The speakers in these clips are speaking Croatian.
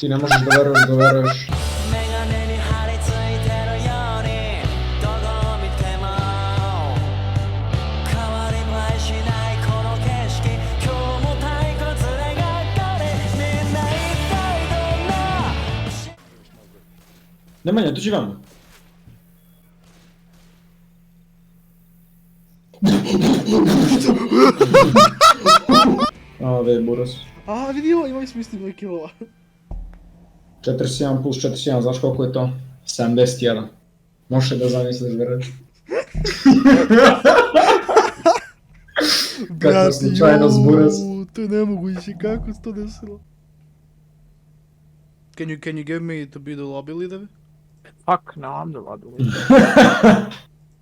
Ti ne možeš da veruješ. Nemanja, dođi vam. Ave, buras. A, vidi ovo, imali smo isti broj kilova. 41 plus 41, znaš koliko je to? 71. Može da zamisliš da reći. Kako slučajno zburas. To je nemoguće, kako se to desilo? Can you give me to be the lobby leader? Fuck no, I'm the lobby leader.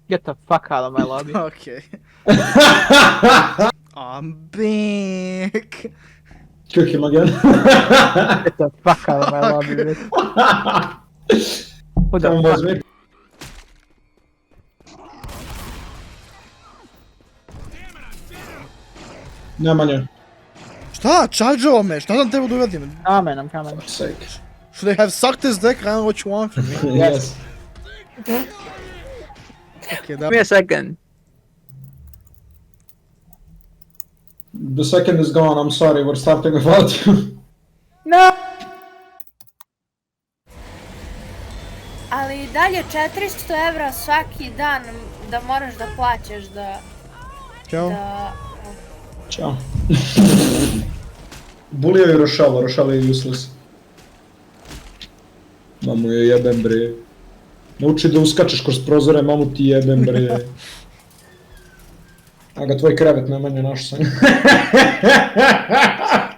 Get the fuck out of my lobby. Okay. I'm back. Cook him again. Get the fuck out of my lobby, bitch. What the Come on, fuck? boys, mate. Nemanja. Šta? Charge-ovo me, šta sam trebao da uradim? I'm coming. Sake. Should I have sucked his dick? I don't know what you want from me. Yes. Okay, Give me a second. The second is gone, I'm sorry, we're starting without you. No! Ali i dalje 400 evra svaki dan da moraš da plaćaš da... Ćao. Ćao. Bulio je Rošalo, Rošalo je useless. Mamu je jebem bre. Nauči da uskačeš kroz prozore, mamu ti jebem bre. A ga tvoj krevet Nemanja našao sam.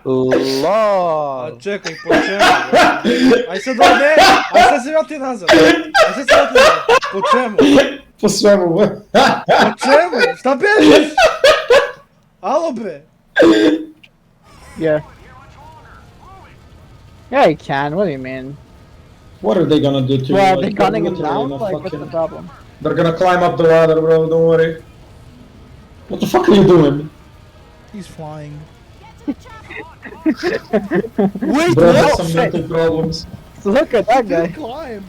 LOL! A čekaj, po čemu? Aj sad ovdje, aj sad se vrati nazad. Aj sad se vrati nazad. Po čemu? Po svemu bre. Po čemu? Šta bežiš? Alo bre. Yeah. Yeah, you can. What do you mean? What are they gonna do to you? Well, Like, they're gunning him literally down? in a Like, what's the fucking- problem? They're gonna climb up the ladder, bro, don't worry. What the fuck are you doing? He's flying. Wait, Bro what? has some mental problems. Look at that guy. Climb.